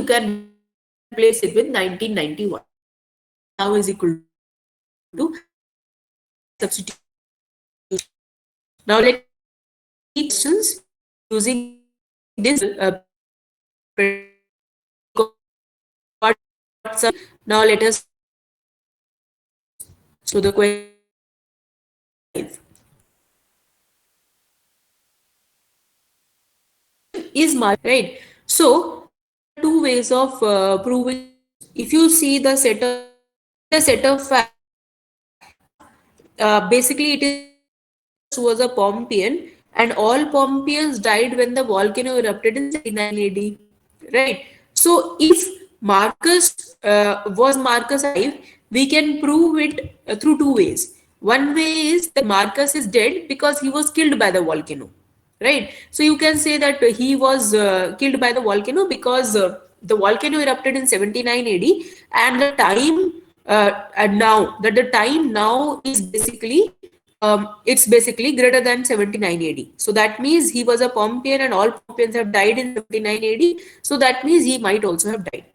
you can replace it with 1991. Now is equal to substitute. Now let questions using this now let us. So the question is right. So two ways of proving. If you see the set of facts, basically it is was a Pompeian, and all Pompeians died when the volcano erupted in 79 AD. Right. So if Marcus was Marcus alive, we can prove it through two ways. One way is that Marcus is dead because he was killed by the volcano. Right. So you can say that he was killed by the volcano because the volcano erupted in 79 AD, and the time and now that the time now is basically it's basically greater than 79 AD. So that means he was a Pompeian and all Pompeians have died in 79 AD. So that means he might also have died.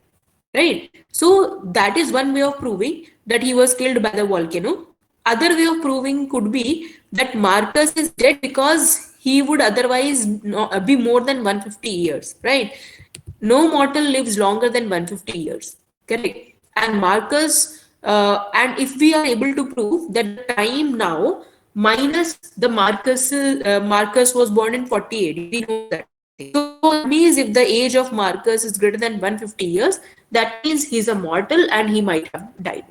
Right. So that is one way of proving that he was killed by the volcano. Other way of proving could be that Marcus is dead because he would otherwise be more than 150 years. Right. No mortal lives longer than 150 years. Correct. And Marcus, and if we are able to prove that the time now minus the Marcus was born in 40 AD, we know that. So it means if the age of Marcus is greater than 150 years, that means he's a mortal and he might have died.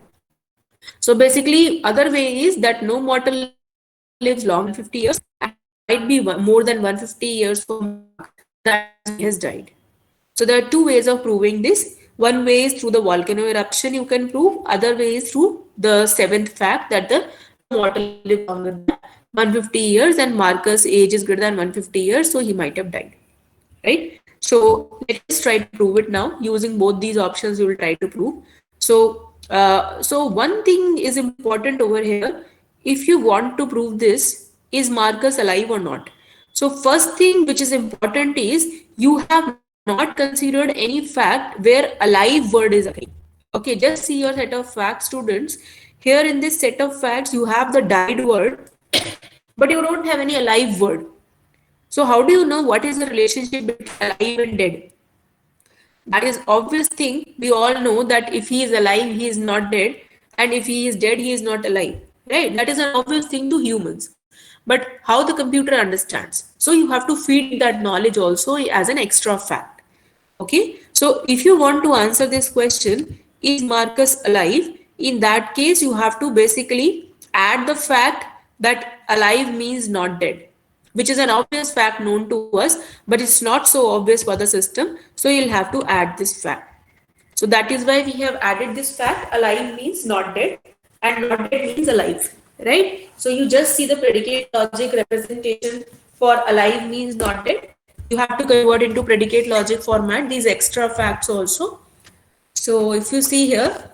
So basically, other way is that no mortal lives long than 50 years and might be more than 150 years for that he has died. So there are two ways of proving this. One way is through the volcano eruption you can prove. Other way is through the seventh fact that the mortal lives longer than 150 years and Marcus' age is greater than 150 years, so he might have died. Right? So let's try to prove it now. Using both these options, we will try to prove. So one thing is important over here. If you want to prove this, is Marcus alive or not? So first thing which is important is you have not considered any fact where alive word is occurring. Okay, just see your set of facts, students. Here in this set of facts, you have the died word, but you don't have any alive word. So how do you know what is the relationship between alive and dead? That is obvious thing. We all know that if he is alive, he is not dead, and if he is dead, he is not alive. Right? That is an obvious thing to humans. But how the computer understands? So you have to feed that knowledge also as an extra fact. Okay. So if you want to answer this question, is Marcus alive? In that case, you have to basically add the fact that alive means not dead, which is an obvious fact known to us, but it's not so obvious for the system. So you'll have to add this fact. So that is why we have added this fact. Alive means not dead and not dead means alive, right? So you just see the predicate logic representation for alive means not dead. You have to convert into predicate logic format these extra facts also. So if you see here,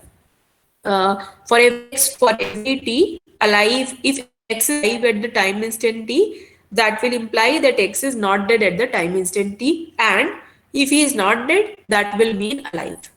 for every t alive, if x is alive at the time instant t, that will imply that x is not dead at the time instant t, and if he is not dead, that will mean alive.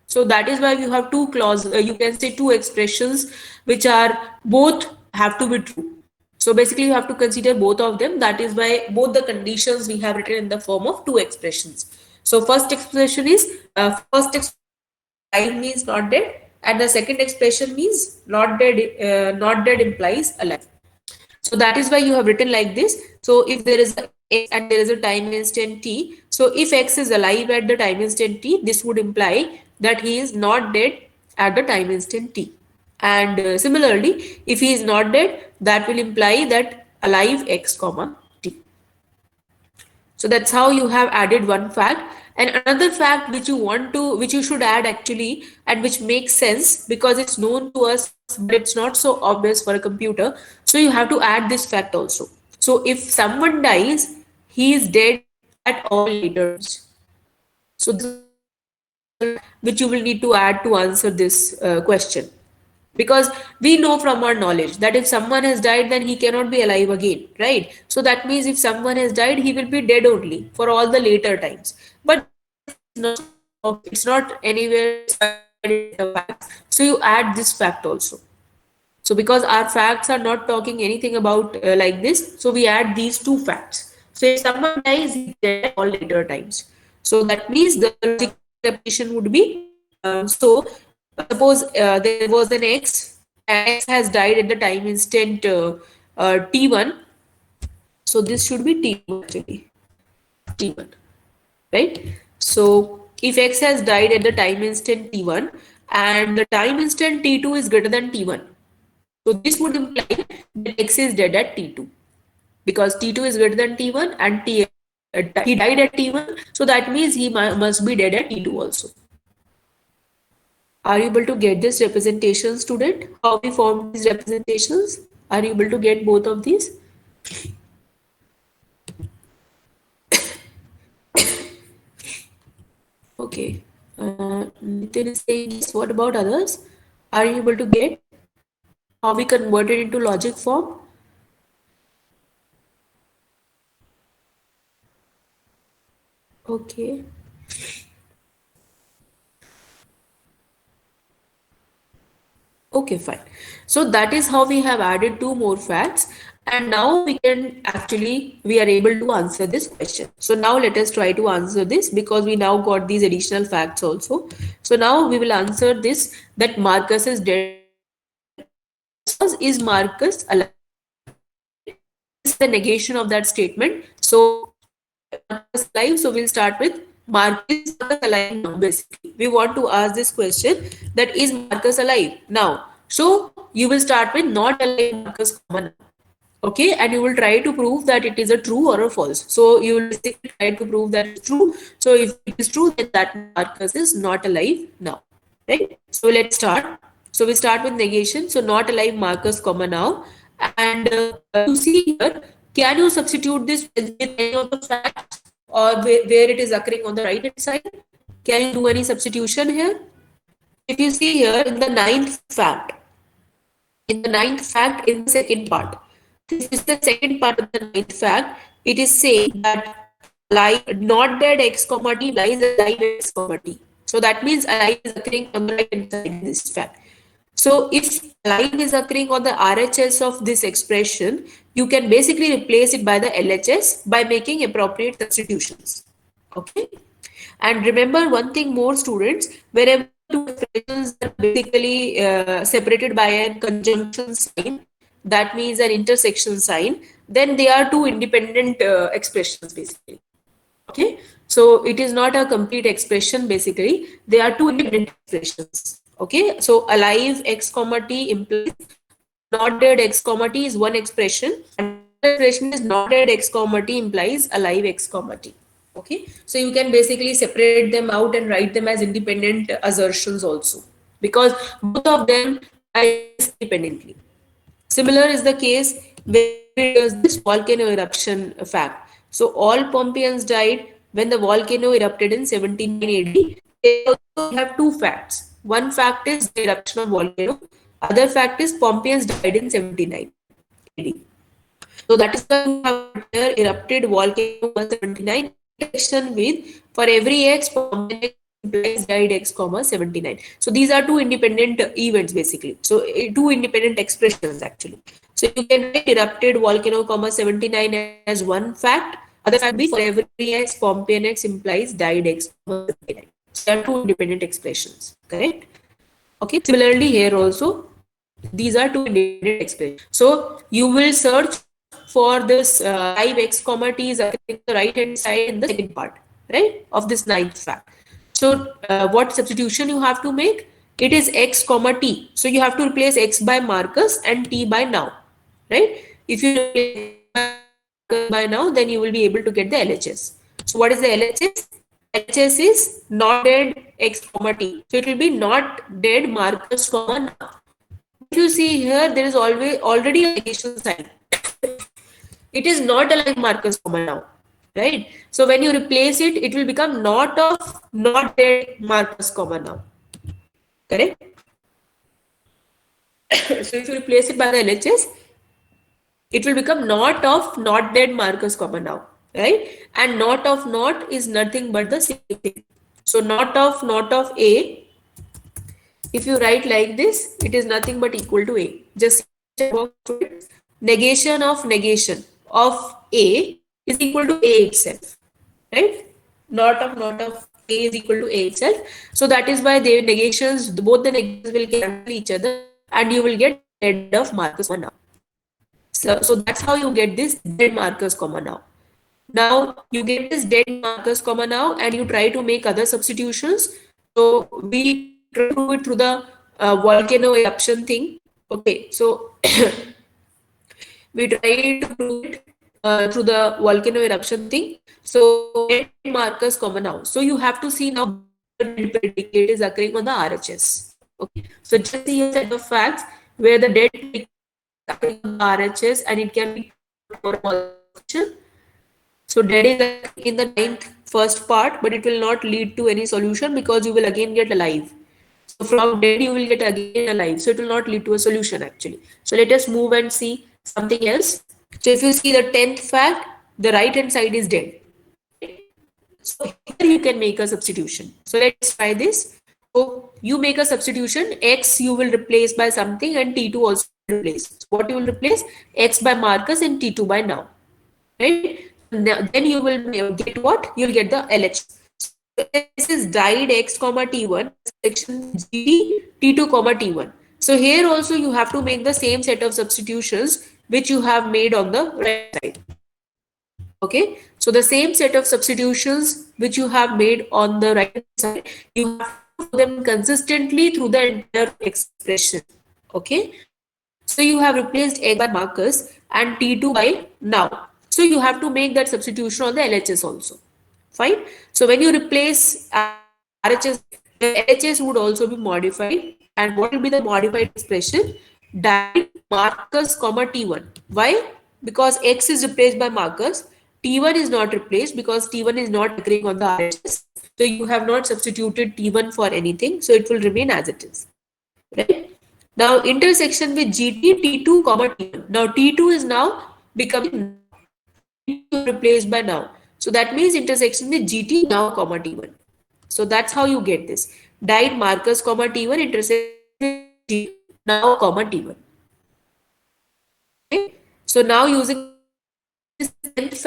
So that is why you have two clauses, you can say two expressions which are both have to be true. So basically you have to consider both of them. That is why both the conditions we have written in the form of two expressions. So first expression is alive means not dead, and the second expression means not dead implies alive. So that is why you have written like this. So if there is a x and there is a time instant t, so if x is alive at the time instant t, this would imply that he is not dead at the time instant t. And similarly, if he is not dead, that will imply that alive x comma t. So that's how you have added one fact. And another fact which which you should add actually, and which makes sense because it's known to us, but it's not so obvious for a computer. So you have to add this fact also. So if someone dies, he is dead at all later. So this which you will need to add to answer this question. Because we know from our knowledge that if someone has died, then he cannot be alive again, right? So that means if someone has died, he will be dead only for all the later times. But not it's not anywhere specified in the facts. So you add this fact also. So because our facts are not talking anything about like this, so we add these two facts. So if someone dies, he's dead at all later times. So that means the logical interpretation would be so. Suppose there was an X, and X has died at the time instant T1. So this should be T2 actually. T1, right? So if X has died at the time instant T1 and the time instant T2 is greater than T1, so this would imply that X is dead at T2 because T2 is greater than T1 and he died at T1. So that means he must be dead at T2 also. Are you able to get this representation, student? How we form these representations? Are you able to get both of these? Okay. Nitin is saying yes. What about others? Are you able to get how we convert it into logic form? Okay. Okay, fine. So that is how we have added two more facts. And now we are able to answer this question. So now let us try to answer this because we now got these additional facts also. So now we will answer this that Marcus is dead. Is Marcus alive? This is the negation of that statement. So Marcus alive. So we'll start with Marcus alive now. Basically, we want to ask this question that is Marcus alive now. So you will start with not alive Marcus comma now. Okay, and you will try to prove that it is a true or a false. So you will basically try to prove that it's true. So if it is true, then that Marcus is not alive now. Right? So let's start. So we start with negation. So not alive Marcus comma now. And you see here, can you substitute this with any of the facts or where it is occurring on the right hand side? Can you do any substitution here? If you see here in the ninth fact in the second part, this is the second part of the ninth fact. It is saying that alive, not dead x comma t lies alive x comma t. So that means alive is occurring on the right hand side in this fact. So if alive is occurring on the RHS of this expression, you can basically replace it by the LHS by making appropriate substitutions. Okay. And remember one thing more, students, wherever two expressions are basically separated by a conjunction sign, that means an intersection sign, then they are two independent expressions basically. Okay, so it is not a complete expression basically, they are two independent expressions. Okay, so alive x comma t implies not dead x comma t is one expression, and the expression is not dead x comma t implies alive x comma t. Okay, so you can basically separate them out and write them as independent assertions also, because both of them exist independently. Similar is the case where there's this volcano eruption fact. So all Pompeians died when the volcano erupted in 79 AD. They also have two facts. One fact is the eruption of volcano. Other fact is Pompeians died in 79 AD. So that is why we have here erupted volcano 179 connection with for every x Pompeian implies died x comma 79. So these are two independent events basically. So two independent expressions actually. So you can write erupted volcano comma 79 as one fact. Other fact be for every x Pompeian x implies died x comma 79. So there are two independent expressions. Correct? Okay. Similarly here also these are two independent expressions. So you will search for this live x comma t is occurring the right hand side in the second part, right, of this ninth fact. So what substitution you have to make? It is x comma t. So you have to replace x by Marcus and t by now, right? If you replace by now, then you will be able to get the LHS. So what is the LHS? LHS is not dead x comma t. So it will be not dead Marcus comma now. If you see here, there is always already a negation sign. It is not alive Marcus comma now, right? So when you replace it, it will become not of not dead Marcus comma now. Correct? So if you replace it by the LHS, it will become not of not dead Marcus comma now, right? And not of not is nothing but the same thing. So not of A, if you write like this, it is nothing but equal to A. Just check box to it. Negation of A is equal to A itself, right? Not of A is equal to A itself. So that is why the negations, both the negations will cancel each other, and you will get Z of Marcus comma now. So that's how you get this Z Marcus comma now. Now you get this dead Marcus comma now, and you try to make other substitutions. So we try to do it through the volcano eruption thing. Okay, so we try to do it through the volcano eruption thing. So dead Marcus comma now. So you have to see now the dead predicate is occurring on the RHS. Okay, so just see a set of facts where the dead predicate is occurring on the RHS, and it can be for function. So dead is in the ninth first part, but it will not lead to any solution because you will again get alive. So from dead you will get again alive. So it will not lead to a solution actually. So let us move and see something else. So if you see the 10th fact, the right hand side is dead. So here you can make a substitution. So let's try this. So you make a substitution, X you will replace by something and T2 also replace. So what you will replace? X by Marcus and T2 by now. Right? Then you will get what? You'll get the LH. So this is died X comma T1, section G T2 comma T1. So here also you have to make the same set of substitutions which you have made on the right side. Okay, so the same set of substitutions which you have made on the right side, you have to do them consistently through the entire expression. Okay, so you have replaced X by Marcus and T2 by now. So you have to make that substitution on the LHS also. Fine. So when you replace RHS, the LHS would also be modified. And what will be the modified expression? Died Marcus comma T1. Why? Because X is replaced by Marcus. T1 is not replaced because T1 is not occurring on the RHS. So you have not substituted T1 for anything. So it will remain as it is. Right? Now intersection with GT, T2 comma T1. Now T2 is now becoming replaced by now. So that means intersection with GT now comma T1. So that's how you get this. Died Marcus comma T1 intersection with GT now comma T1. Okay. So now using this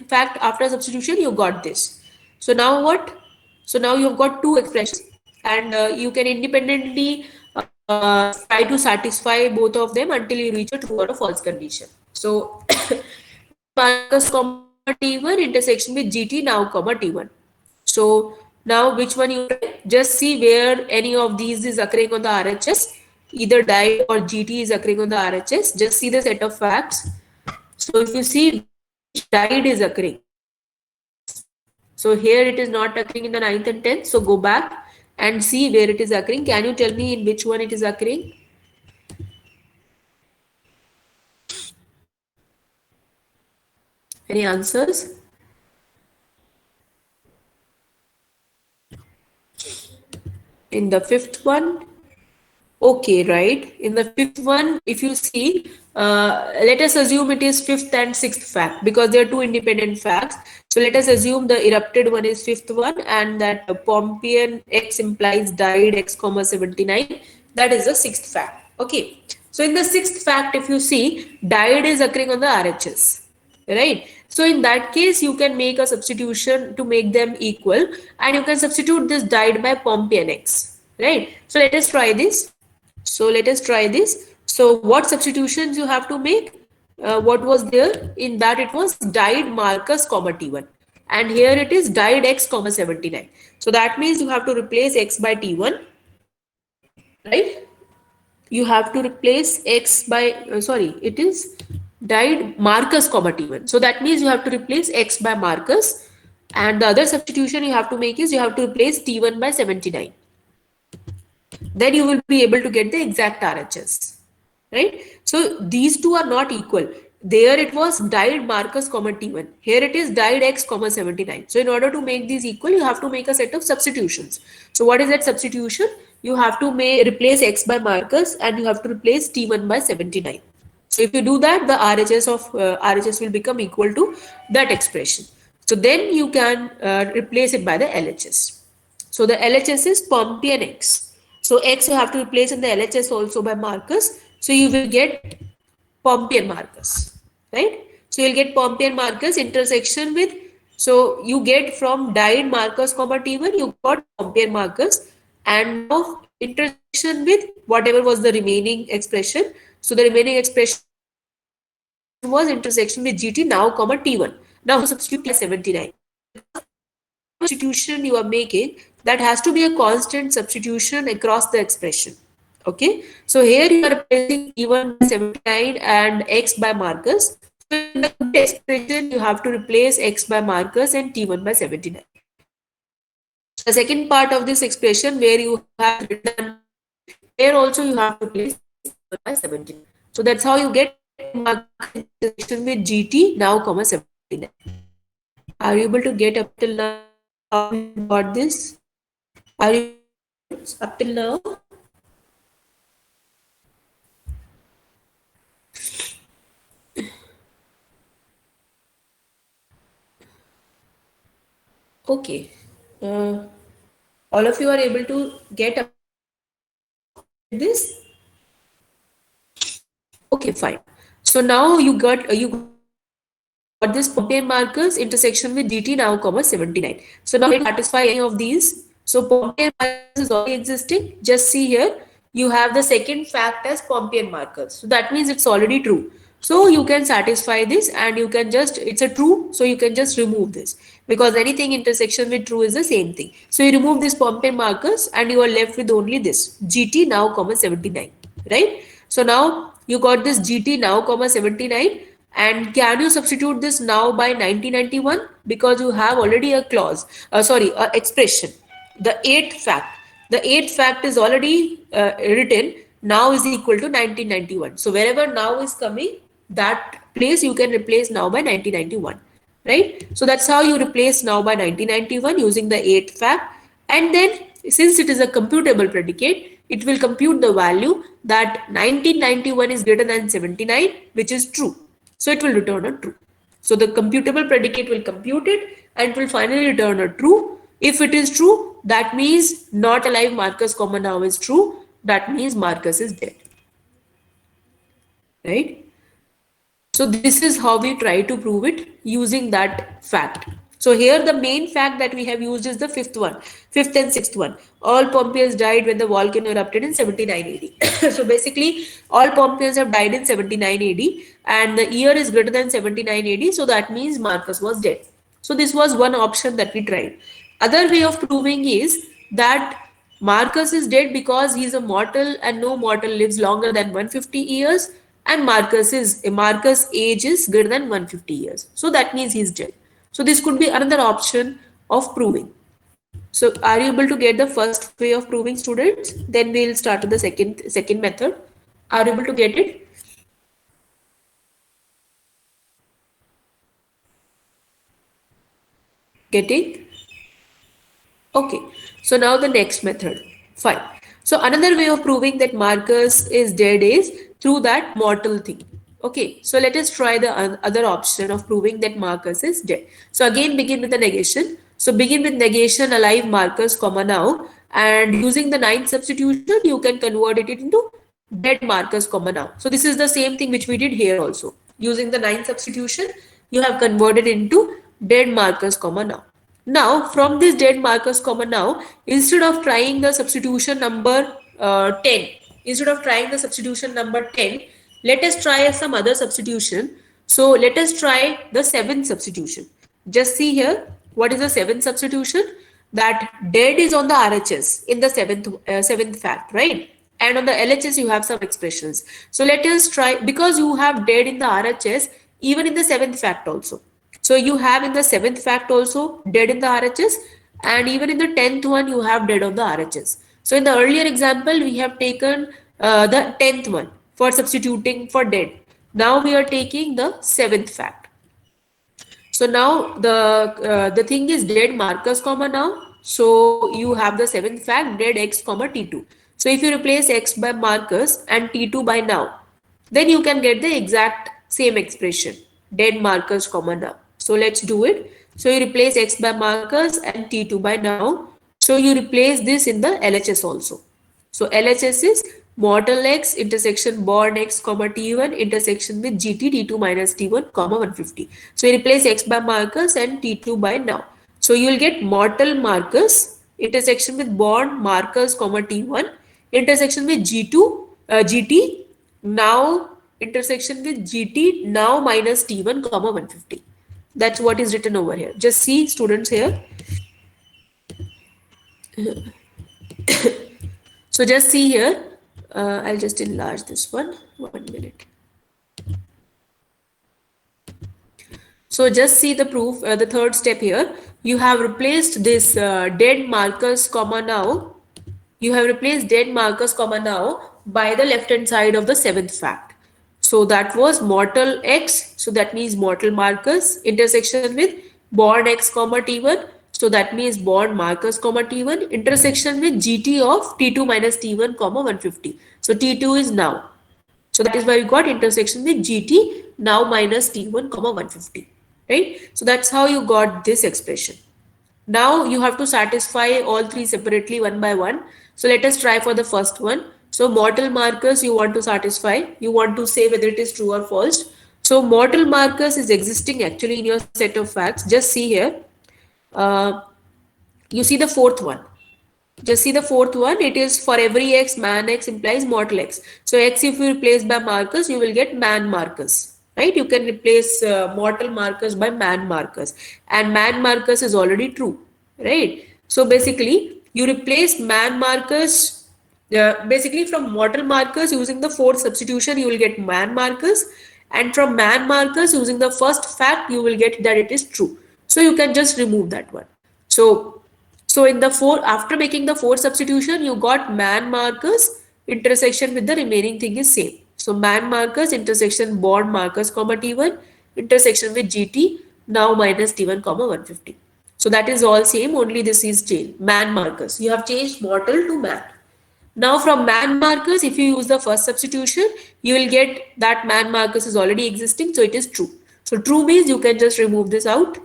fact after substitution you got this. So now what? So now you've got two expressions, and you can independently try to satisfy both of them until you reach a true or a false condition. So Marcus comma T1 intersection with GT now comma T1. So now which one you try? Just see where any of these is occurring on the RHS. Either died or GT is occurring on the RHS. Just see the set of facts. So if you see which died is occurring. So here it is not occurring in the 9th and 10th. So go back and see where it is occurring. Can you tell me in which one it is occurring? Any answers? In the 5th one? Okay, right. In the 5th one, if you see, let us assume it is 5th and 6th fact because they are two independent facts. So let us assume the erupted one is 5th one and that Pompeian X implies died X comma 79. That is the 6th fact. Okay. So in the 6th fact, if you see, died is occurring on the RHS. Right. So in that case, you can make a substitution to make them equal, and you can substitute this died by Pompeian X. Right. So let us try this. So what substitutions you have to make? What was there in that? It was died Marcus comma T1, and here it is died X comma 79. So that means you have to replace X by T1, right? You have to replace X by it is died Marcus comma T1. So that means you have to replace X by Marcus, and the other substitution you have to make is you have to replace T1 by 79. Then you will be able to get the exact RHS, right? So these two are not equal. There it was died Marcus comma T1. Here it is died X comma 79. So in order to make these equal, you have to make a set of substitutions. So what is that substitution? You have to replace X by Marcus and you have to replace T1 by 79. So if you do that, the RHS of RHS will become equal to that expression. So then you can replace it by the LHS. So the LHS is Pompeian X. So X you have to replace in the LHS also by Marcus. So you will get Pompeian Marcus, right? So you'll get Pompeian Marcus intersection with, so you get from died Marcus comma T1, you got Pompeian Marcus, and now intersection with whatever was the remaining expression. So the remaining expression was intersection with GT now comma T1. Now you have to substitute T by 79. Whatever substitution you are making, that has to be a constant substitution across the expression. Okay, so here you are replacing T1 by 79 and X by Marcus. So in the expression, you have to replace X by Marcus and T1 by 79. So the second part of this expression where you have written Marcus, here also you have to replace T1 by 79. So that's how you get Marcus intersection with GT now comma 79. Are you able to get up till now? How you got this? Are you up till now? Okay. Uh, all of you are able to get up this? Okay, fine. So now you got this Pompeian Marcus intersection with GT now comma 79. So now let me satisfy any of these. So Pompeian Marcus is already existing. Just see here, you have the second fact as Pompeian Marcus. So that means it's already true. So you can satisfy this and you can just, it's a true, so you can just remove this because anything intersection with true is the same thing. So you remove this Pompeian Marcus and you are left with only this GT now comma 79, right? So now you got this GT now comma 79, and can you substitute this now by 1991 because you have already a clause, a expression, the eighth fact. The eighth fact is already written, now is equal to 1991. So wherever now is coming, that place you can replace now by 1991, right? So that's how you replace now by 1991 using the eighth fact. And then since it is a computable predicate, it will compute the value that 1991 is greater than 79, which is true. So it will return a true. So the computable predicate will compute it and it will finally return a true. If it is true, that means not alive Marcus comma now is true. That means Marcus is dead. Right? So this is how we try to prove it using that fact. So here the main fact that we have used is the fifth one, fifth and sixth one. All Pompeians died when the volcano erupted in 79 AD. So basically all Pompeians have died in 79 AD and the year is greater than 79 AD. So that means Marcus was dead. So this was one option that we tried. Other way of proving is that Marcus is dead because he is a mortal and no mortal lives longer than 150 years, and Marcus age is greater than 150 years. So that means he's dead. So this could be another option of proving. So are you able to get the first way of proving, students? Then we'll start with the second method. Are you able to get it? Getting? Okay, so now the next method. Fine. So another way of proving that Marcus is dead is through that mortal thing. Okay, so let us try the other option of proving that Marcus is dead. So again begin with the negation. So begin with negation alive Marcus comma now, and using the ninth substitution you can convert it into dead Marcus comma now. So this is the same thing which we did here also. Using the ninth substitution you have converted into dead Marcus comma now. Now, from this dead Marcus comma now, instead of trying the substitution number 10, instead of trying the substitution number 10, let us try some other substitution. So, let us try the seventh substitution. Just see here, what is the seventh substitution? That dead is on the RHS in the seventh fact, right? And on the LHS, you have some expressions. So, let us try, because you have dead in the RHS, even in the seventh fact also. So you have in the seventh fact also dead in the RHS, and even in the 10th one you have dead on the RHS. So in the earlier example we have taken the 10th one for substituting for dead. Now we are taking the seventh fact. So now the thing is dead Marcus comma now. So you have the seventh fact dead X comma T2. So if you replace X by Marcus and T2 by now, then you can get the exact same expression dead Marcus comma now. So let's do it. So you replace X by Marcus and T2 by now. So you replace this in the LHS also. So LHS is mortal x intersection born x comma t1 intersection with gt t2 minus t1 comma 150. So you replace x by Marcus and t2 by now. So you will get mortal Marcus intersection with born Marcus comma t1 intersection with gt now intersection with gt now minus t1 comma 150. That's what is written over here. Just see students here. So just see here, I'll just enlarge this one 1 minute. So just see the proof, the third step here. You have replaced this dead Marcus comma now. You have replaced dead Marcus comma now by the left hand side of the seventh fact. So that was mortal x. So that means mortal Marcus intersection with born x comma t1. So that means born Marcus comma t1 intersection with gt of t2 minus t1 comma 150. So t2 is now. So that is why we got intersection with gt now minus t1 comma 150. Right? So that's how you got this expression. Now you have to satisfy all three separately one by one. So let us try for the first one. So mortal Marcus you want to satisfy. You want to say whether it is true or false. So mortal Marcus is existing actually in your set of facts. Just see here. You see the fourth one. Just see the fourth one. It is for every x, man x implies mortal x. So x if you replace by Marcus, you will get man Marcus. Right? You can replace mortal Marcus by man Marcus. And man Marcus is already true. Right? So basically, you replace man Marcus, basically from mortal Marcus using the fourth substitution, you will get man Marcus. And from man Marcus using the first fact, you will get that it is true. So you can just remove that one. So in the after making the fourth substitution, you got man Marcus intersection with the remaining thing is same. So man Marcus intersection born Marcus comma t1 intersection with gt now minus t1 comma 150. So that is all same, only this is changed. Man Marcus. You have changed mortal to man. Now from man Marcus, if you use the first substitution, you will get that man Marcus is already existing, so it is true. So true means you can just remove this out,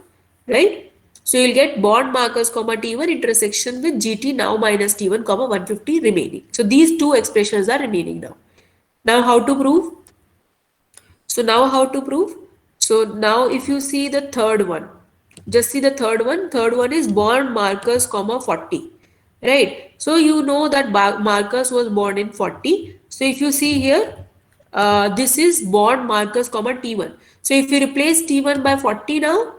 right? So you'll get born Marcus comma t1 intersection with gt now minus t1 comma 150 remaining. So these two expressions are remaining now. Now how to prove? So now how to prove? So now if you see the third one, just see the third one. Third one is born Marcus comma 40. Right. So you know that Marcus was born in 40. So if you see here, this is born Marcus comma t1. So if you replace t1 by 40 now,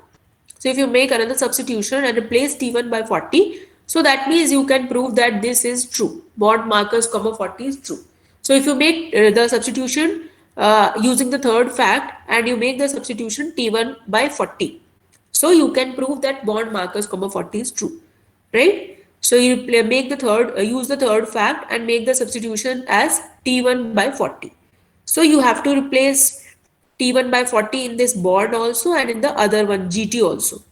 so if you make another substitution and replace t1 by 40, so that means you can prove that this is true. Born Marcus comma 40 is true. So if you make the substitution using the third fact and you make the substitution t1 by 40, so you can prove that born Marcus comma 40 is true, right? So you make the third, use the third fact and make the substitution as t1 by 40. So you have to replace t1 by 40 in this born also and in the other one gt also.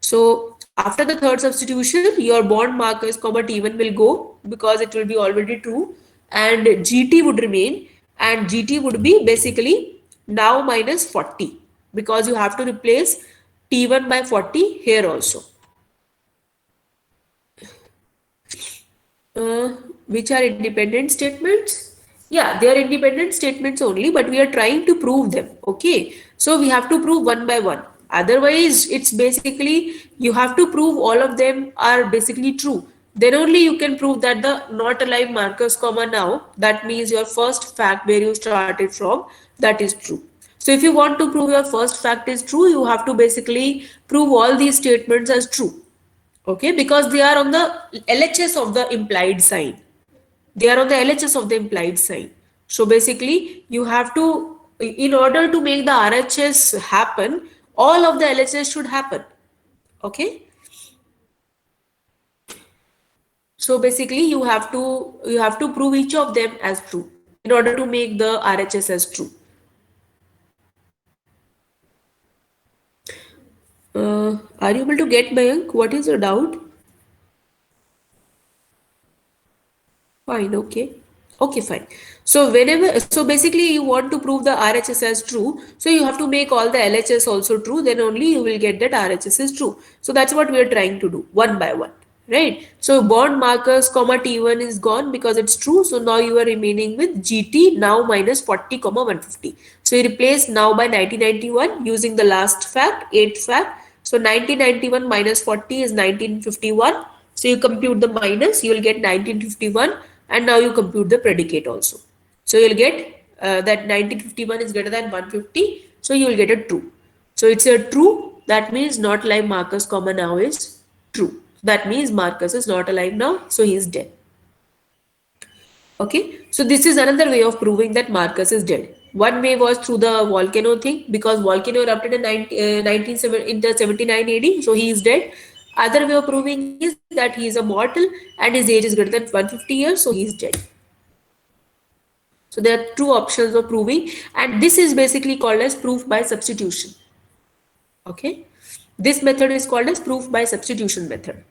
So after the third substitution, your born Marcus comma t1 will go because it will be already true, and gt would remain, and gt would be basically now minus 40 because you have to replace t1 by 40 here also. Which are independent statements? Yeah, they are independent statements only, but we are trying to prove them. Okay, so we have to prove one by one. Otherwise, it's basically you have to prove all of them are basically true. Then only you can prove that the not alive Marcus comma now, that means your first fact where you started from, that is true. So if you want to prove your first fact is true, you have to basically prove all these statements as true. Okay, because they are on the LHS of the implied sign. They are on the LHS of the implied sign. So basically, you have to, in order to make the RHS happen, all of the LHS should happen. Okay. So basically, you have to prove each of them as true in order to make the RHS as true. Are you able to get Mayank? What is your doubt? Fine, okay. Okay, fine. So basically you want to prove the RHS as true. So you have to make all the LHS also true. Then only you will get that RHS is true. So that's what we are trying to do one by one. right? So bond Marcus comma T1 is gone because it's true. So now you are remaining with GT now minus 40 comma 150. So you replace now by 1991 using the last fact, eighth fact. So 1991 minus 40 is 1951. So you compute the minus, you will get 1951, and now you compute the predicate also. So you'll get that 1951 is greater than 150. So you will get a true. So it's a true. That means not alive Marcus comma now is true. That means Marcus is not alive now. So he is dead. Okay. So this is another way of proving that Marcus is dead. One way was through the volcano thing because volcano erupted in 79 AD. So he is dead. Other way of proving is that he is a mortal and his age is greater than 150 years. So he is dead. So there are two options of proving, and this is basically called as proof by substitution. Okay, this method is called as proof by substitution method.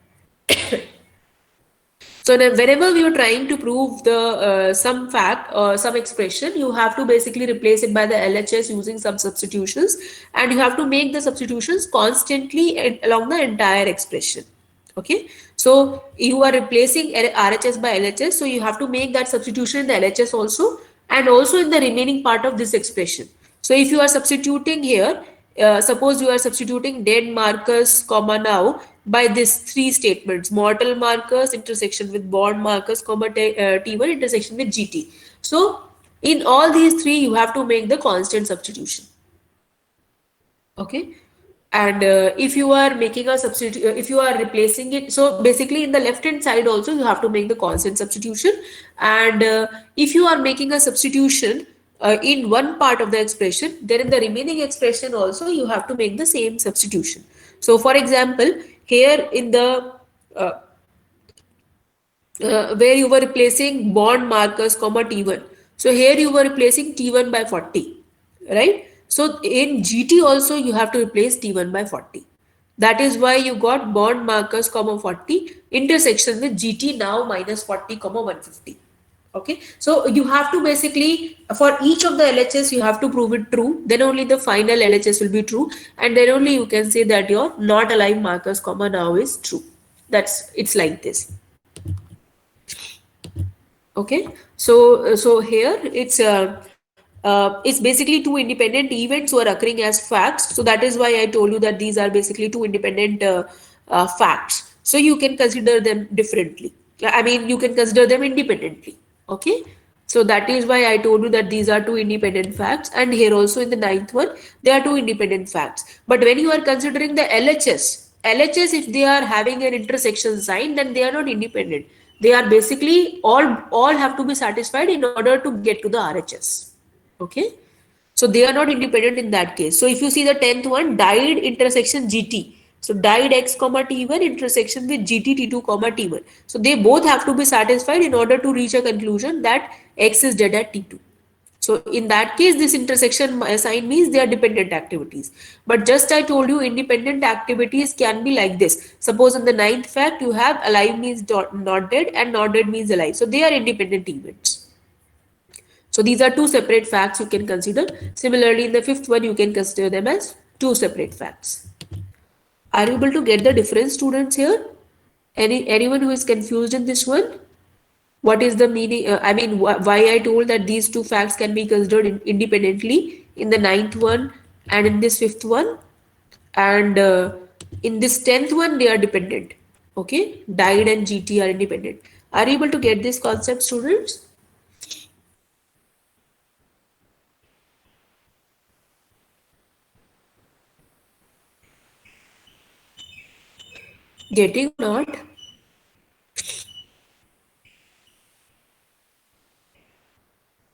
So now whenever we are trying to prove the some fact or some expression, you have to basically replace it by the LHS using some substitutions, and you have to make the substitutions constantly along the entire expression. Okay, so you are replacing RHS by LHS, so you have to make that substitution in the LHS also, and also in the remaining part of this expression. So if you are substituting here, suppose you are substituting dead Marcus comma now by these three statements: mortal Marcus intersection with bond Marcus comma T1 intersection with GT. So in all these three, you have to make the constant substitution. Okay, and if you are making a substitute, if you are replacing it, so basically in the left hand side also you have to make the constant substitution, and if you are making a substitution in one part of the expression, then in the remaining expression also you have to make the same substitution. So for example, here in the uh, where you were replacing bond Marcus comma T1. So here you were replacing T1 by 40, right? So in GT also you have to replace T1 by 40. That is why you got bond Marcus comma 40 intersection with GT now minus 40 comma 150. Okay, so you have to basically for each of the LHS you have to prove it true. Then only the final LHS will be true, and then only you can say that your not alive Marcus comma now is true. It's like this. Okay, so here it's basically two independent events who are occurring as facts. So that is why I told you that these are basically two independent facts. So you can consider them differently. I mean, you can consider them independently. Okay, so that is why I told you that these are two independent facts, and here also in the ninth one they are two independent facts. But when you are considering the LHS, if they are having an intersection sign, then they are not independent. They are basically all have to be satisfied in order to get to the RHS. Okay, so they are not independent in that case. So if you see the 10th one, died intersection GT. So died X comma T1 intersection with GT T2 comma T1. So they both have to be satisfied in order to reach a conclusion that X is dead at T2. So in that case, this intersection sign means they are dependent activities. But just I told you, independent activities can be like this. Suppose in the ninth fact, you have alive means not dead and not dead means alive. So they are independent events. So these are two separate facts you can consider. Similarly, in the fifth one, you can consider them as two separate facts. Are you able to get the difference, students, here? Anyone who is confused in this one? What is the meaning? I mean, why I told that these two facts can be considered independently in the ninth one and in this fifth one, and in this 10th one they are dependent. Okay, died and GT are independent. Are you able to get this concept, students? Getting or not?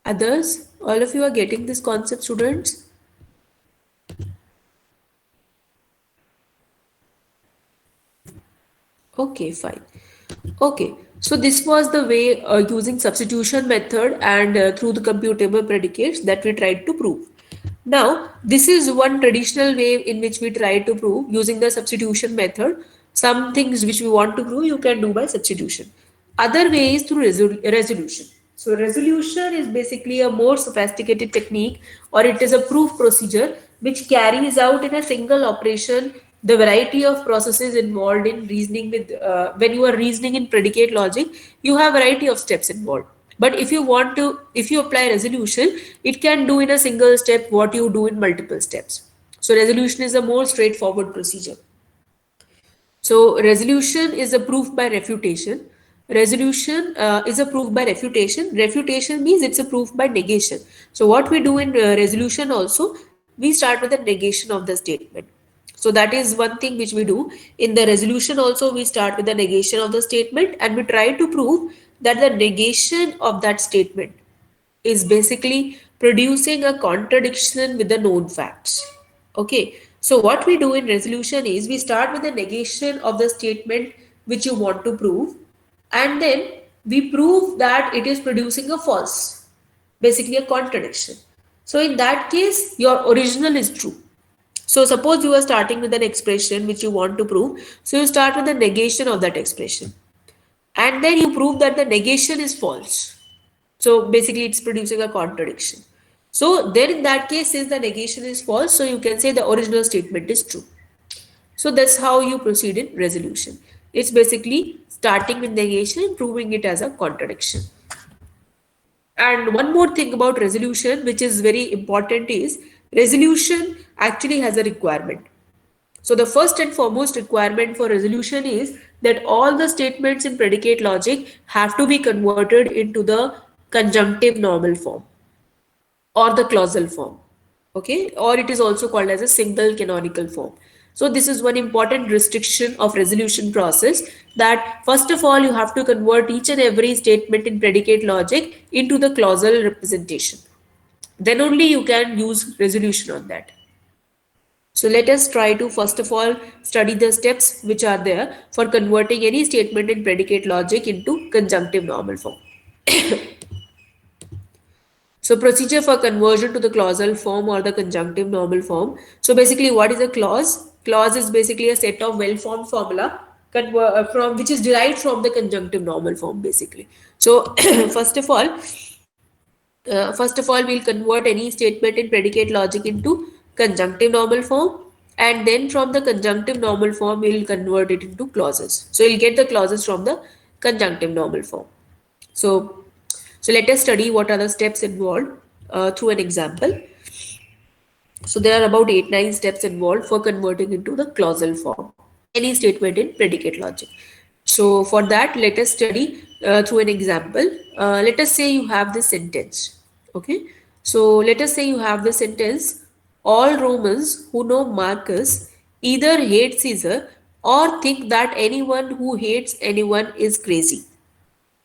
Others, all of you are getting this concept, students? Okay, fine. Okay, so this was the way using substitution method and through the computable predicates that we tried to prove. Now, this is one traditional way in which we try to prove using the substitution method. Some things which we want to prove, you can do by substitution. Other way is through resolution. So resolution is basically a more sophisticated technique, or it is a proof procedure which carries out in a single operation the variety of processes involved in reasoning with when you are reasoning in predicate logic, you have variety of steps involved. But if you apply resolution, it can do in a single step what you do in multiple steps. So resolution is a more straightforward procedure. So resolution is a proof by refutation. Resolution is a proof by refutation. Refutation means it's a proof by negation. So what we do in resolution also, we start with the negation of the statement. So that is one thing which we do. In the resolution also, we start with the negation of the statement and we try to prove that the negation of that statement is basically producing a contradiction with the known facts. Okay, so what we do in resolution is we start with the negation of the statement which you want to prove, and then we prove that it is producing a false, basically a contradiction. So in that case, your original is true. So suppose you are starting with an expression which you want to prove. So you start with the negation of that expression. And then you prove that the negation is false. So basically it's producing a contradiction. So then in that case, since the negation is false, so you can say the original statement is true. So that's how you proceed in resolution. It's basically starting with negation and proving it as a contradiction. And one more thing about resolution, which is very important, is resolution actually has a requirement. So the first and foremost requirement for resolution is that all the statements in predicate logic have to be converted into the conjunctive normal form or the clausal form. Okay, or it is also called as a single canonical form. So this is one important restriction of resolution process, that first of all you have to convert each and every statement in predicate logic into the clausal representation. Then only you can use resolution on that. So let us try to first of all study the steps which are there for converting any statement in predicate logic into conjunctive normal form. So procedure for conversion to the clausal form or the conjunctive normal form. So basically what is a clause? Clause is basically a set of well-formed formula from which is derived from the conjunctive normal form basically. So first of all, we'll convert any statement in predicate logic into conjunctive normal form, and then from the conjunctive normal form we'll convert it into clauses. So you'll get the clauses from the conjunctive normal form. So let us study what are the steps involved through an example. So there are about 8-9 steps involved for converting into the clausal form any statement in predicate logic. So for that, let us study through an example. Let us say you have this sentence. Okay. So let us say you have the sentence: all Romans who know Marcus either hate Caesar or think that anyone who hates anyone is crazy.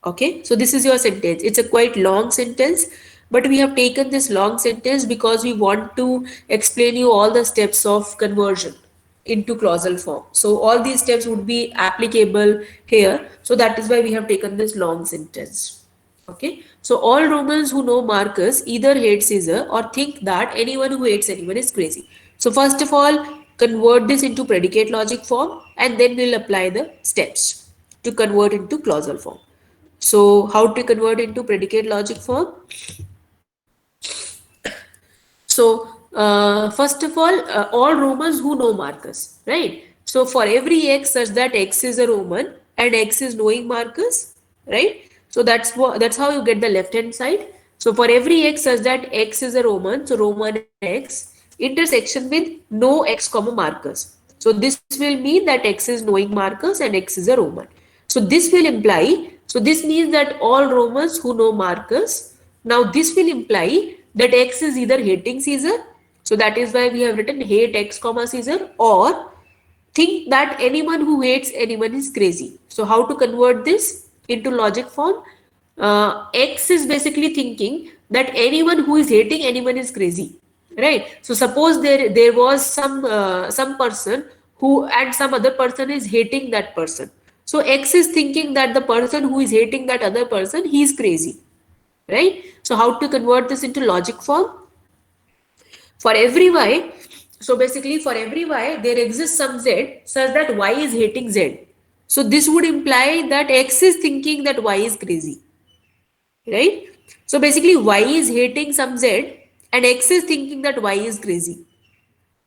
Okay, so this is your sentence. It's a quite long sentence, but we have taken this long sentence because we want to explain you all the steps of conversion into clausal form. So all these steps would be applicable here. So that is why we have taken this long sentence. Okay, so all Romans who know Marcus either hate Caesar or think that anyone who hates anyone is crazy. So first of all, convert this into predicate logic form, and then we'll apply the steps to convert into clausal form. So how to convert into predicate logic form? So first of all Romans who know Marcus, right? So for every x such that x is a Roman and x is knowing Marcus, right? So that's how you get the left hand side. So for every x such that x is a Roman, so Roman x intersection with no x comma Marcus. So this will mean that x is knowing Marcus and x is a Roman. So this will imply, so this means that all Romans who know Marcus, now this will imply that x is either hating Caesar, so that is why we have written hate x comma Caesar, or think that anyone who hates anyone is crazy. So how to convert this into logic form? X is basically thinking that anyone who is hating anyone is crazy, right? So suppose there was some person who, and some other person is hating that person. So X is thinking that the person who is hating that other person, he is crazy, right? So how to convert this into logic form? For every y, so basically for every y, there exists some z such that y is hating z. So this would imply that X is thinking that y is crazy, right? So basically y is hating some z and X is thinking that y is crazy,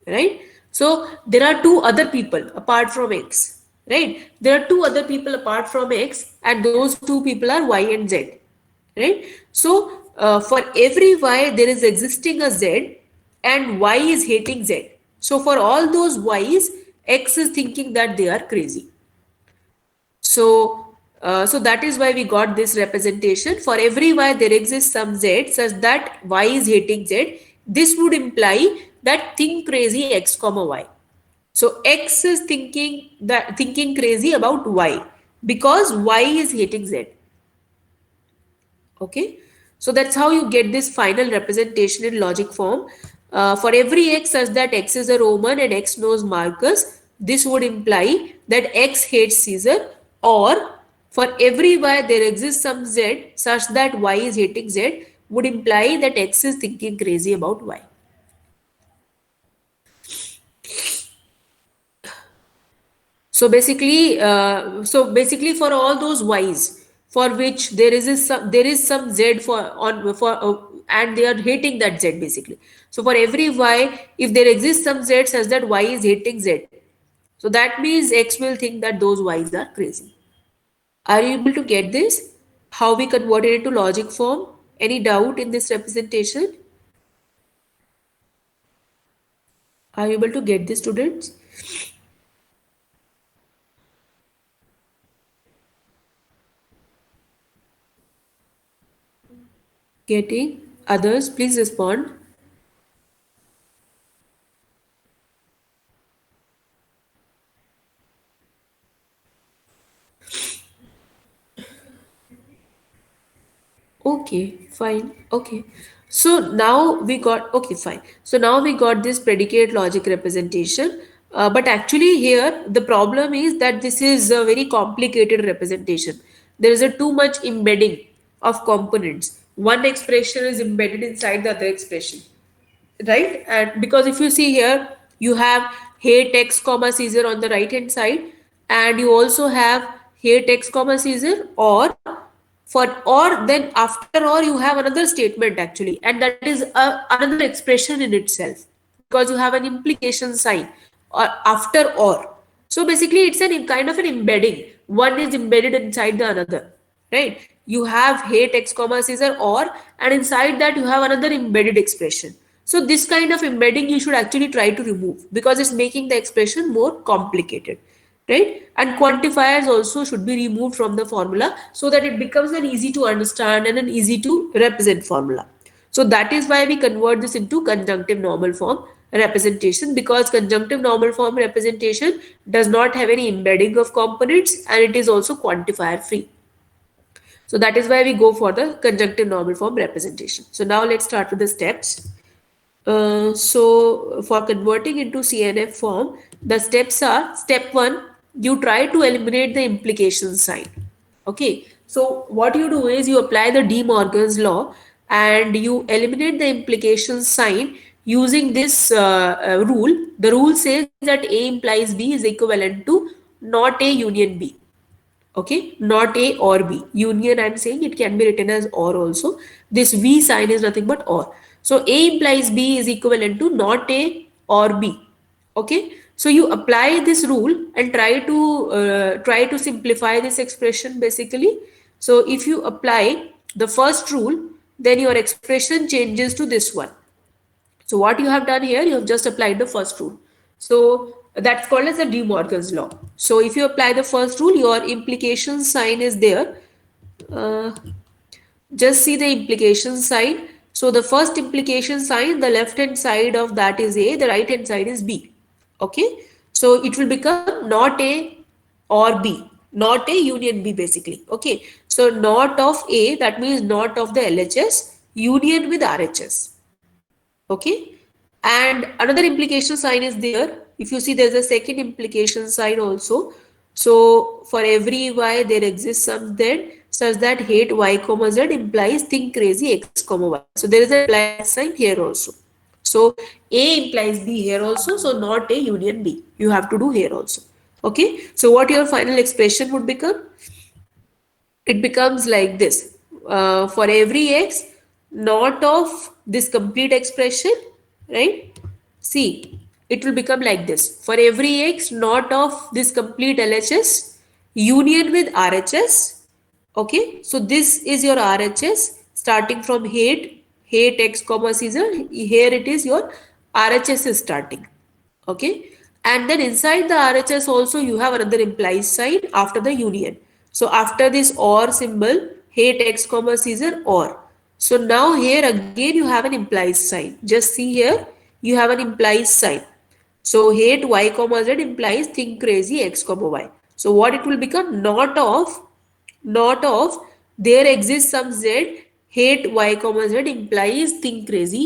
right? So there are two other people apart from X, right? There are two other people apart from X, and those two people are Y and Z, right? So for every Y, there is existing a Z, and Y is hating Z. So for all those Ys, X is thinking that they are crazy. So that is why we got this representation. For every Y, there exists some Z such that Y is hating Z. This would imply that think crazy X comma Y. So X is thinking crazy about Y because Y is hating Z. Okay, so that's how you get this final representation in logic form. For every X such that X is a Roman and X knows Marcus, this would imply that X hates Caesar, or for every Y there exists some Z such that Y is hating Z, would imply that X is thinking crazy about Y. So basically, for all those Ys for which there is some Z and they are hating that Z basically. So for every Y, if there exists some Z such that Y is hating Z, so that means X will think that those Ys are crazy. Are you able to get this? How we convert it into logic form? Any doubt in this representation? Are you able to get this, students? Getting? Others, please respond. Okay, fine. Okay. So now we got, okay, fine. So now we got this predicate logic representation. But actually here the problem is that this is a very complicated representation. There is a too much embedding of components. One expression is embedded inside the other expression, right? And because if you see here, you have hate X comma Caesar on the right hand side, and you also have hate X comma Caesar, or then after or you have another statement actually, and that is another expression in itself, because you have an implication sign or after or. So basically it's an kind of an embedding. One is embedded inside the another, right? You have hate X comma Caesar or, and inside that you have another embedded expression. So this kind of embedding you should actually try to remove, because it's making the expression more complicated, right? And quantifiers also should be removed from the formula so that it becomes an easy to understand and an easy to represent formula. So that is why we convert this into conjunctive normal form representation, because conjunctive normal form representation does not have any embedding of components and it is also quantifier free. So that is why we go for the conjunctive normal form representation. So now let's start with the steps. So for converting into CNF form, the steps are: step 1, you try to eliminate the implication sign. Okay, so what you do is you apply the De Morgan's law and you eliminate the implication sign using this rule. The rule says that A implies B is equivalent to not A union B. Okay, not A or B. Union, I'm saying it can be written as or also. This V sign is nothing but or. So A implies B is equivalent to not A or B. Okay, so you apply this rule and try to simplify this expression basically. So if you apply the first rule, then your expression changes to this one. So what you have done here, you have just applied the first rule. So that's called as the De Morgan's law. So if you apply the first rule, your implication sign is there. Uh, just see the implication sign. So the first implication sign, the left hand side of that is A, the right hand side is B. Okay. So it will become not A or B, not A union B basically. Okay. So not of A, that means not of the LHS, union with RHS. Okay, and another implication sign is there. If you see, there's a second implication sign also. So for every Y there exists some Z such that hate Y comma Z implies think crazy X comma Y. So there is a implied sign here also. So A implies B here also, so not A union B, you have to do here also. Okay, so what your final expression would become? It becomes like this. For every X, not of this complete expression, right? See, it will become like this. For every x not of this complete LHS union with RHS. Okay, so this is your RHS starting from height x comma Caesar. Here it is your RHS is starting. Okay, and then inside the RHS also you have another implies sign after the union. So after this or symbol, height x comma Caesar or. So now here again you have an implies sign. Just see here, you have an implies sign. So height y comma z implies think crazy x comma y. So what it will become? Not of there exists some z, height y comma z implies think crazy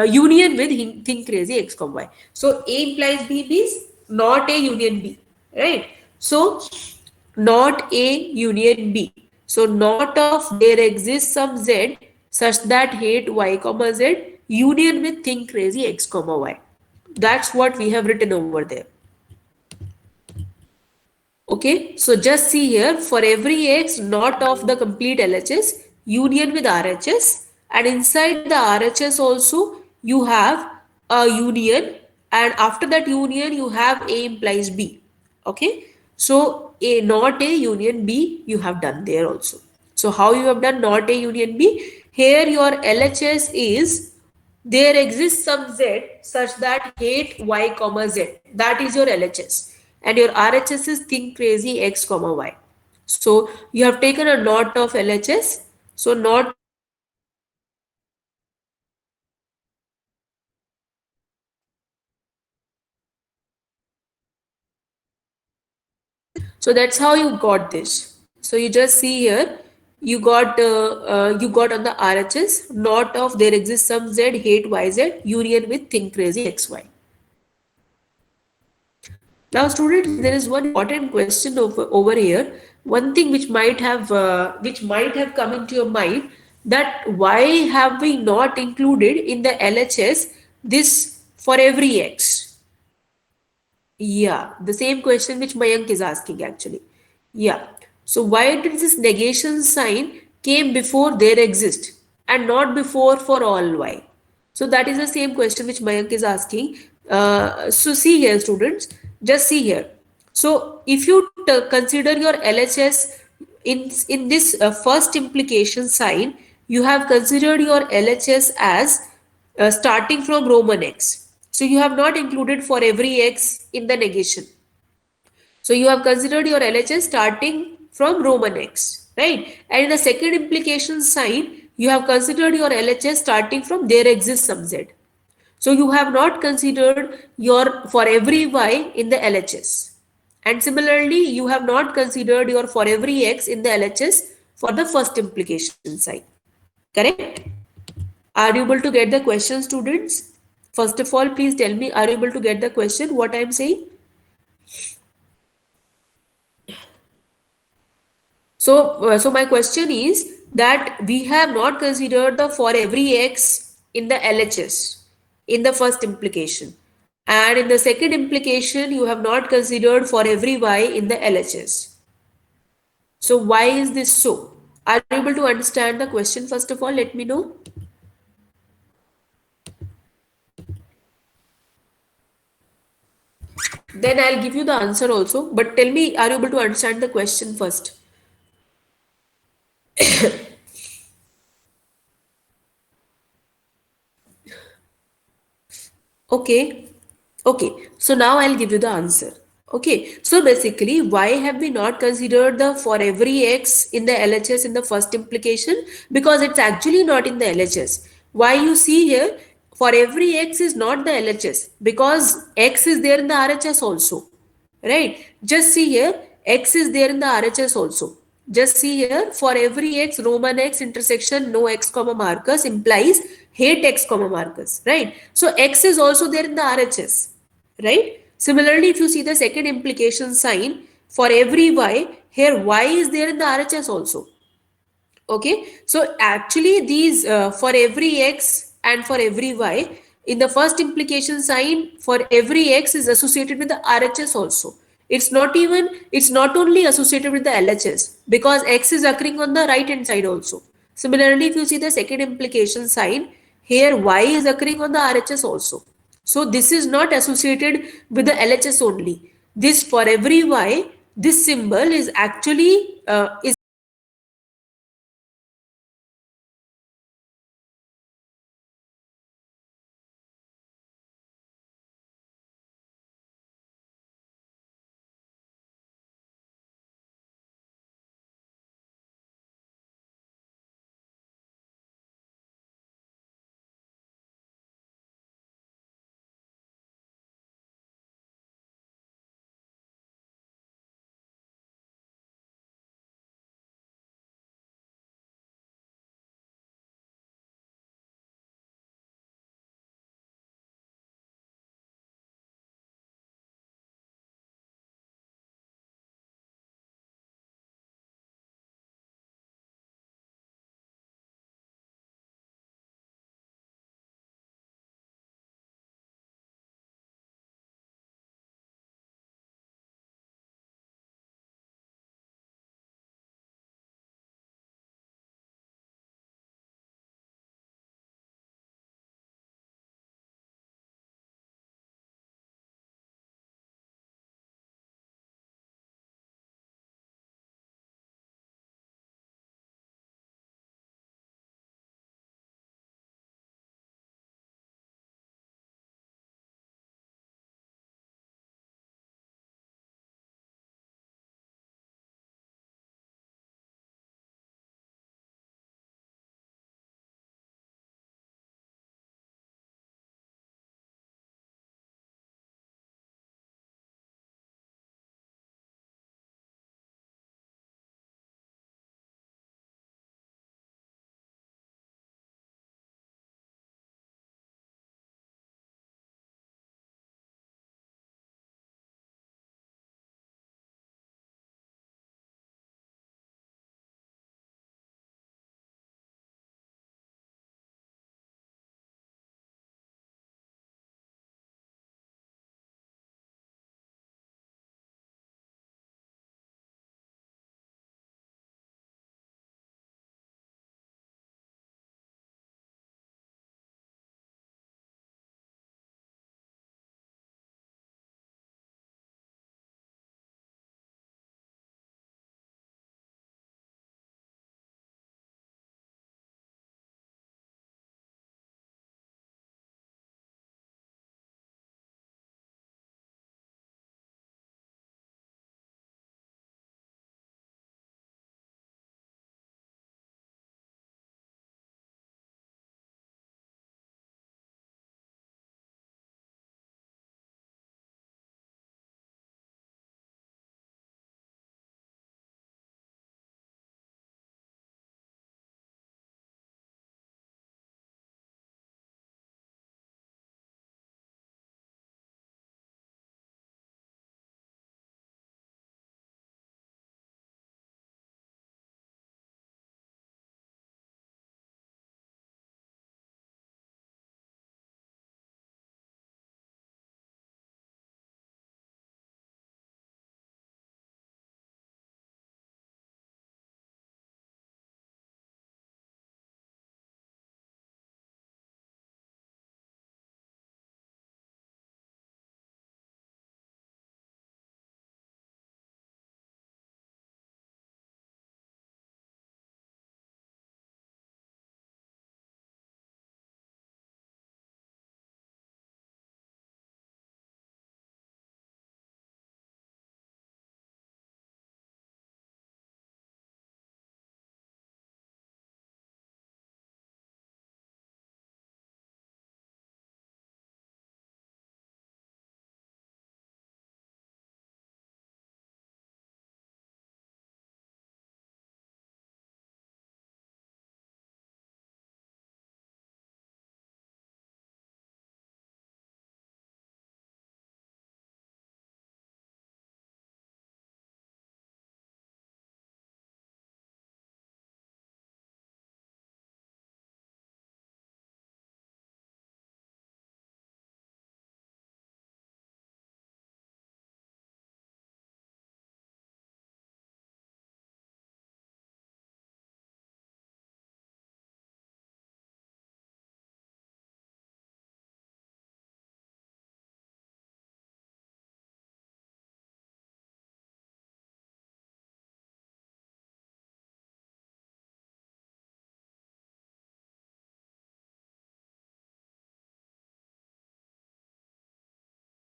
union with think crazy x comma y. So A implies B means not A union B, right? So not A union B. So not of there exists some z such that height y comma z union with think crazy x comma y. That's what we have written over there. Okay, so just see here, for every x not of the complete LHS union with RHS, and inside the RHS also you have a union, and after that union you have A implies B. Okay, so A not A union B you have done there also. So how you have done not A union B? Here your LHS is there exists some z such that height y comma z, that is your LHS, and your RHS is think crazy x comma y. So you have taken a knot of LHS. So knot of LHS is so that's how you got this. So you just see here, you got on the RHS knot of there exists some z height yz union with think crazy xy. Now, students, there is one important question over here. One thing which might have come into your mind, that why have we not included in the LHS this for every x? Yeah, the same question which Mayank is asking actually. Yeah. So why did this negation sign came before there exist and not before for all y? So that is the same question which Mayank is asking. So see here, students, just see here. So if you consider your LHS in this first implication sign, you have considered your LHS as starting from Roman x. So you have not included for every x in the negation. So you have considered your LHS starting from Roman x, right? And in the second implication sign, you have considered your LHS starting from there exists some z. So you have not considered your for every y in the LHS. And similarly, you have not considered your for every x in the LHS for the first implication sign. Correct? Are you able to get the question, students? First of all, please tell me, are you able to get the question, what I am saying? So my question is that we have not considered the for every x in the LHS in the first implication. And in the second implication, you have not considered for every y in the LHS. So why is this so? Are you able to understand the question? First of all, let me know. Then I'll give you the answer also. But tell me, are you able to understand the question first? Okay. Okay. So now I'll give you the answer. Okay. So basically, why have we not considered the for every x in the LHS in the first implication? Because it's actually not in the LHS. Why you see here, for every x is not the LHS because x is there in the RHS also. Right? Just see here, x is there in the RHS also. Just see here, for every x, Roman x intersection no x comma Marcus implies height x comma Marcus, right? So x is also there in the RHS, right? Similarly, if you see the second implication sign, for every y, here y is there in the RHS also. Okay, so actually these for every x and for every y, in the first implication sign for every x is associated with the RHS also. It's not only associated with the LHS because x is occurring on the right hand side also. Similarly, if you see the second implication sign, here y is occurring on the RHS also. So this is not associated with the LHS only. This for every Y, this symbol is actually